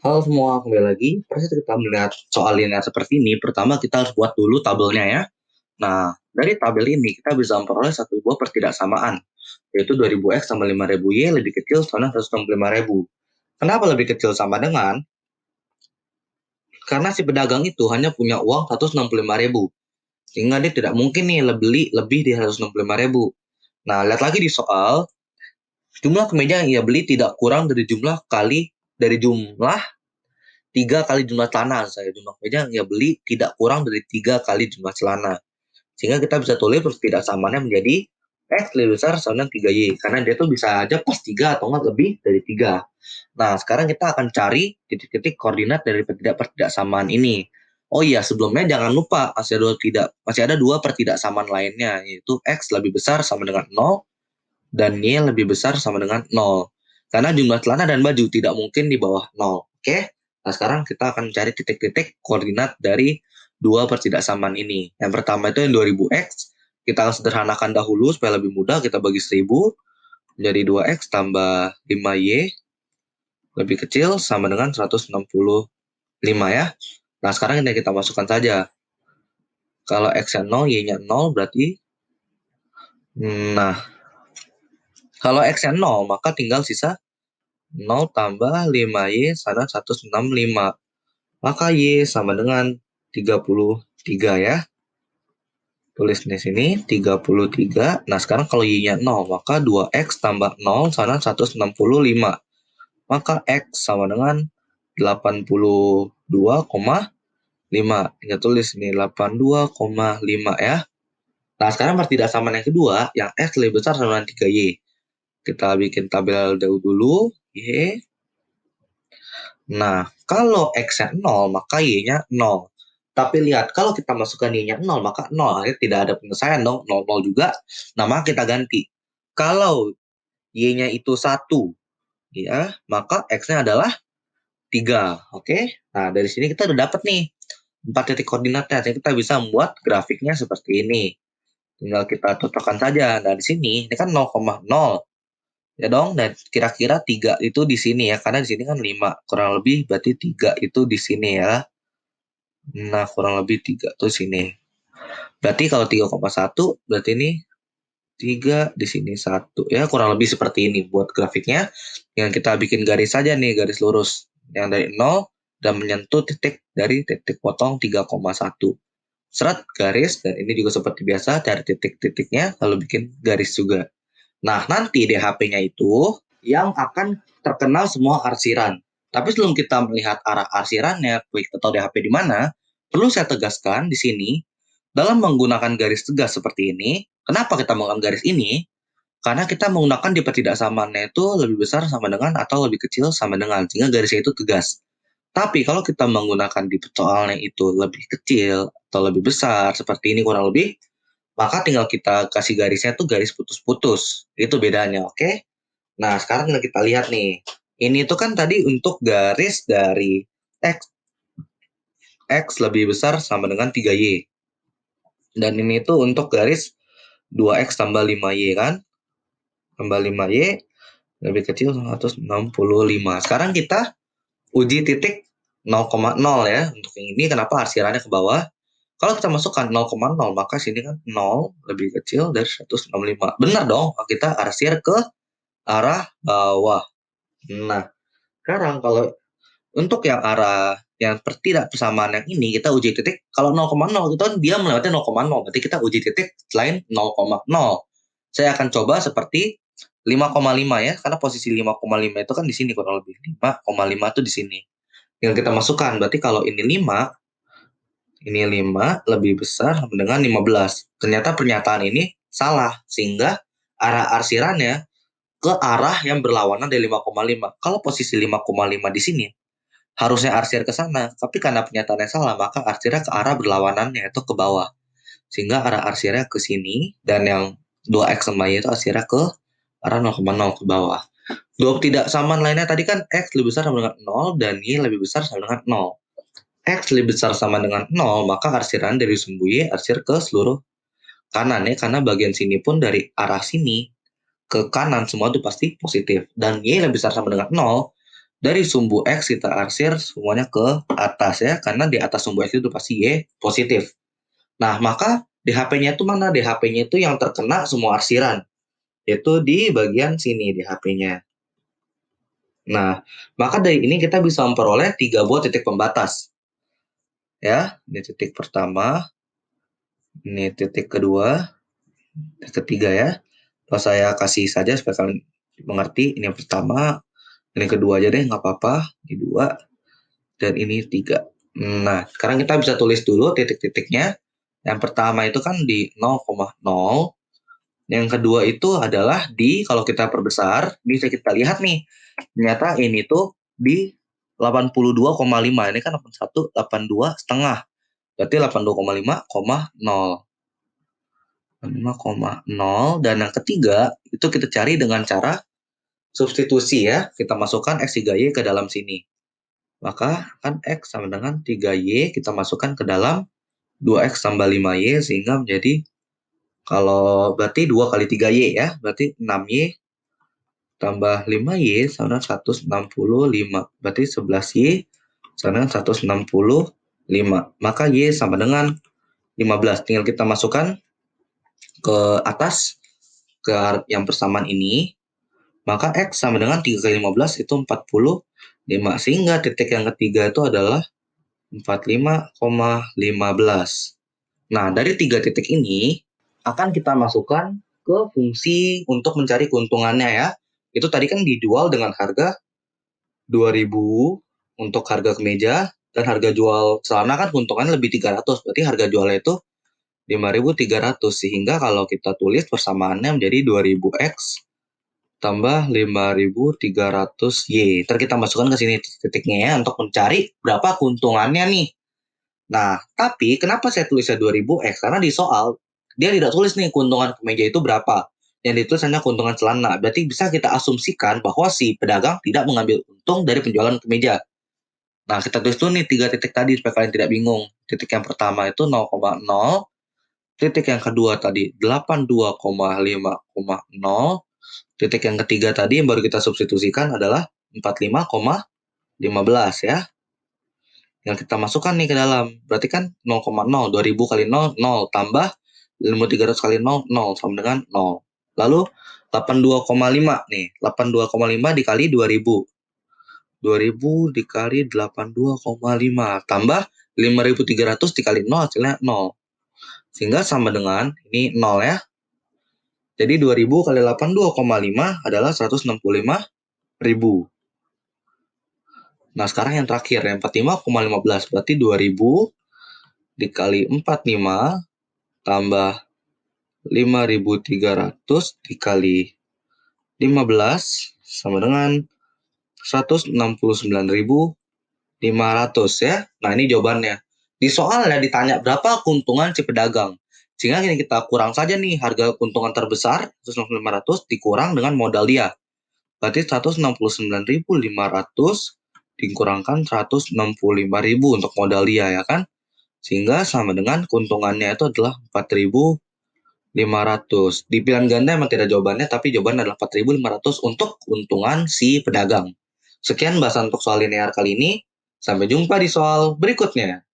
Halo semua, kembali lagi. Pada saat kita melihat soal linear seperti ini, pertama kita harus buat dulu tabelnya ya. Nah, dari tabel ini kita bisa memperoleh satu buah pertidaksamaan, yaitu 2000X sama 5000Y lebih kecil sama 165.000. Kenapa lebih kecil sama dengan? Karena si pedagang itu hanya punya uang 165.000, sehingga dia tidak mungkin nih beli lebih di 165.000. Nah, lihat lagi di soal, jumlah kemeja yang ia beli tidak kurang dari jumlah 3 kali jumlah celana. Saya jumlah kemeja yang ia beli tidak kurang dari 3 kali jumlah celana. Sehingga kita bisa tulis pertidaksamaannya menjadi X lebih besar sama dengan 3Y. Karena dia tuh bisa aja pas 3 atau enggak lebih dari 3. Nah, sekarang kita akan cari titik-titik koordinat dari pertidaksamaan ini. Oh iya, sebelumnya jangan lupa masih ada dua pertidaksamaan lainnya, yaitu X lebih besar sama dengan 0 dan Y lebih besar sama dengan 0. Karena jumlah celana dan baju tidak mungkin di bawah 0. Oke? Nah, sekarang kita akan cari titik-titik koordinat dari dua pertidaksamaan ini. Yang pertama itu yang 2000X. Kita akan sederhanakan dahulu supaya lebih mudah. Kita bagi 1000 menjadi 2X tambah 5Y lebih kecil sama dengan 165 ya. Nah, sekarang ini kita masukkan saja. Kalau X-nya 0, Y-nya 0 berarti nah, kalau X-nya 0 maka tinggal sisa 0 tambah 5Y sana 165. Maka Y sama dengan 33 ya. Tulis di sini 33. Nah, sekarang kalau Y-nya 0, maka 2X tambah 0 sana 165. Maka X sama dengan 82,5. Tinggal tulis ini 82,5 ya. Nah, sekarang pertidaksamaan yang kedua, yang X lebih besar sama dengan 3Y. Kita bikin tabel dulu, Y. Nah, kalau X-nya 0, maka Y-nya 0. Tapi lihat, kalau kita masukkan Y-nya 0, maka 0. Akhirnya tidak ada penyelesaian dong, 0, 0 juga. Nah, maka kita ganti. Kalau Y-nya itu 1, ya, maka X-nya adalah 3. Oke? Nah, dari sini kita udah dapat nih 4 titik koordinatnya. Jadi kita bisa membuat grafiknya seperti ini. Tinggal kita cocokkan saja. Nah, di sini, ini kan 0,0. Ya dong, dan kira-kira 3 itu di sini ya, karena di sini kan 5, kurang lebih berarti 3 itu di sini ya. Nah, kurang lebih 3 tuh sini. Berarti kalau 3,1 berarti ini 3 di sini 1 ya, kurang lebih seperti ini buat grafiknya. Yang kita bikin garis saja nih, garis lurus yang dari 0 dan menyentuh titik dari titik potong 3,1. Serat garis, dan ini juga seperti biasa cari titik-titiknya lalu bikin garis juga. Nah, nanti DHP-nya itu yang akan terkenal semua arsiran. Tapi sebelum kita melihat arah arsirannya, kita tahu DHP di mana, perlu saya tegaskan di sini, dalam menggunakan garis tegas seperti ini, kenapa kita menggunakan garis ini? Karena kita menggunakan di pertidaksamaannya itu lebih besar sama dengan atau lebih kecil sama dengan, sehingga garisnya itu tegas. Tapi kalau kita menggunakan di soalnya itu lebih kecil atau lebih besar, seperti ini kurang lebih, maka tinggal kita kasih garisnya tuh garis putus-putus. Itu bedanya, oke? Nah, sekarang kita lihat nih. Ini tuh kan tadi untuk garis dari X. X lebih besar sama dengan 3Y. Dan ini tuh untuk garis 2X tambah 5Y kan? Tambah 5Y lebih kecil 165. Sekarang kita uji titik 0,0 ya. Untuk yang ini kenapa arsirannya ke bawah? Kalau kita masukkan 0,0, maka sini kan 0 lebih kecil dari 165. Benar dong, kita arsir ke arah bawah. Nah, sekarang kalau untuk yang arah yang persamaan yang ini, kita uji titik. Kalau 0,0 itu kan dia melewati 0,0, berarti kita uji titik selain 0,0. Saya akan coba seperti 5,5 ya, karena posisi 5,5 itu kan di sini kurang lebih. 5,5 itu di sini. Yang kita masukkan, berarti kalau ini 5, ini 5 lebih besar dengan 15. Ternyata pernyataan ini salah, sehingga arah arsirannya ke arah yang berlawanan dari 5,5. Kalau posisi 5,5 di sini, harusnya arsir ke sana, tapi karena pernyataannya salah, maka arsirnya ke arah berlawanannya, yaitu ke bawah. Sehingga arah arsirnya ke sini, dan yang 2X sama Y itu arsirnya ke arah 0,0 ke bawah. Dua ketidaksamaan lainnya tadi kan X lebih besar sama dengan 0, dan Y lebih besar sama dengan 0. X lebih besar sama dengan 0, maka arsiran dari sumbu Y arsir ke seluruh kanan ya, karena bagian sini pun dari arah sini ke kanan semua itu pasti positif. Dan Y lebih besar sama dengan 0, Dari sumbu X kita arsir semuanya ke atas ya, karena di atas sumbu X itu pasti Y positif. Nah, maka DHP-nya itu mana? DHP-nya itu yang terkena semua arsiran, yaitu di bagian sini DHP-nya. Nah, maka dari ini kita bisa memperoleh 3 buah titik pembatas. Ya, ini titik pertama, ini titik kedua, titik ketiga ya. Kalau saya kasih saja supaya kalian mengerti, ini yang pertama, ini kedua aja deh, nggak apa-apa, ini dua, dan ini tiga. Nah, sekarang kita bisa tulis dulu titik-titiknya. Yang pertama itu kan di 0,0. Yang kedua itu adalah di, kalau kita perbesar, bisa kita lihat nih. Ternyata ini tuh di 82,5. Ini kan 81, 82 setengah. Berarti 82,5,0. 5,0. Dan yang ketiga, itu kita cari dengan cara substitusi ya. Kita masukkan X 3Y ke dalam sini. Maka kan X sama dengan 3Y, kita masukkan ke dalam 2X tambah 5Y, sehingga menjadi, kalau berarti 2 kali 3Y ya, berarti 6Y tambah 5Y sama dengan 165. Berarti 11Y sama dengan 165. Maka Y sama dengan 15. Tinggal kita masukkan ke atas, ke yang persamaan ini. Maka X sama dengan 3 kali 15 itu 45. Sehingga titik yang ketiga itu adalah 45,15. Nah, dari 3 titik ini akan kita masukkan ke fungsi untuk mencari keuntungannya ya. Itu tadi kan dijual dengan harga 2.000 untuk harga kemeja, dan harga jual celana kan keuntungannya lebih 300. Berarti harga jualnya itu 5.300. Sehingga kalau kita tulis persamaannya menjadi 2.000X tambah 5.300Y. Ntar kita masukkan ke sini titiknya ya, untuk mencari berapa keuntungannya nih. Nah, tapi kenapa saya tulisnya 2.000X? Karena di soal, dia tidak tulis nih keuntungan kemeja itu berapa. Yang ditulis hanya keuntungan celana. Berarti bisa kita asumsikan bahwa si pedagang tidak mengambil untung dari penjualan kemeja. Nah, kita tulis dulu nih 3 titik tadi supaya kalian tidak bingung. Titik yang pertama itu 0,0. Titik yang kedua tadi 82,5,0. Titik yang ketiga tadi yang baru kita substitusikan adalah 45,15 ya. Yang kita masukkan nih ke dalam. Berarti kan 0,0. 2.000 kali 0, 0. Tambah 5.300 kali 0, 0. Sama dengan 0. Lalu 82,5 nih. 82,5 dikali 2.000. 2.000 dikali 82,5. Tambah 5.300 dikali 0, hasilnya 0. Sehingga sama dengan, ini 0 ya. Jadi 2.000 kali 82,5 adalah 165.000. Nah, sekarang yang terakhir, yang 45,15. Berarti 2.000 dikali 45 tambah 5.300 dikali 15 sama dengan 169.500 ya. Nah, ini jawabannya. Di soalnya ditanya berapa keuntungan si pedagang. Sehingga ini kita kurang saja nih harga keuntungan terbesar 169.500 dikurang dengan modal dia. Berarti 169.500 dikurangkan 165.000 untuk modal dia ya kan. Sehingga sama dengan keuntungannya itu adalah 4.500. Di pilihan ganda memang tidak jawabannya, tapi jawabannya adalah 4.500 untuk keuntungan si pedagang. Sekian bahasan untuk soal linear kali ini. Sampai jumpa di soal berikutnya.